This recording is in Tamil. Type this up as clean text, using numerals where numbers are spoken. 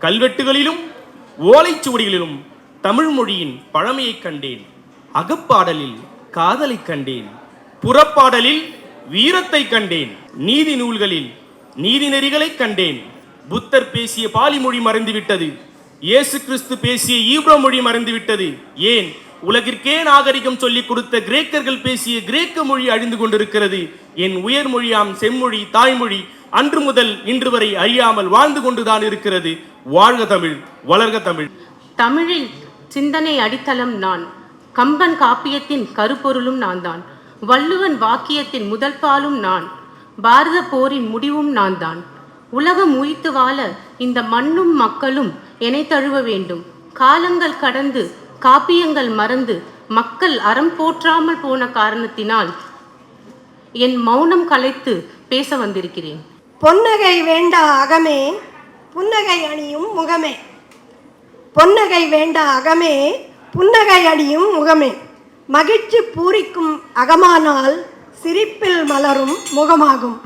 கல்வெட்டுகளிலும் ஓலைச்சுவடிகளிலும் தமிழ் மொழியின் பழமையை கண்டேன். அகப்பாடலில் காதலை கண்டேன். புறப்பாடலில் வீரத்தை கண்டேன். நீதி நூல்களில் நீதி நெறிகளை கண்டேன். புத்தர் பேசிய பாலி மொழி மறைந்துவிட்டது. இயேசு கிறிஸ்து பேசிய ஈப்ரோ மொழி மறைந்துவிட்டது. ஏன் உலகிற்கே நாகரிகம் சொல்லிக் கொடுத்த கிரேக்கர்கள் பேசிய கிரேக்க மொழி அழிந்து கொண்டிருக்கிறது. என் உயர் மொழியாம் செம்மொழி தாய்மொழி அன்று முதல் இன்று வரை அழியாமல் வாழ்ந்து கொண்டுதான் இருக்கிறது. வாழ்க தமிழ், வளர்க தமிழ். தமிழில் சிந்தனை அடித்தளம் நான். கம்பன் காப்பியத்தின் கருப்பொருளும் நான் தான். வள்ளுவன் வாக்கியத்தின் முதல் பாலும் நான். பாரத போரின் முடிவும் நான் தான். உலகம் உயித்து வாழ இந்த மண்ணும் மக்களும் என்னை தழுவ வேண்டும். காலங்கள் கடந்து காப்பியங்கள் மறந்து மக்கள் அறம் போற்றாமல் போன காரணத்தினால் என் மௌனம் கலைத்து பேச வந்திருக்கிறேன். பொன்னகை வேண்டா அகமே புன்னகை அணியும் முகமே. பொன்னகை வேண்டா அகமே புன்னகை அணியும் முகமே. மகிழ்ச்சி பூரிக்கும் அகமானால் சிரிப்பில் மலரும் முகமாகும்.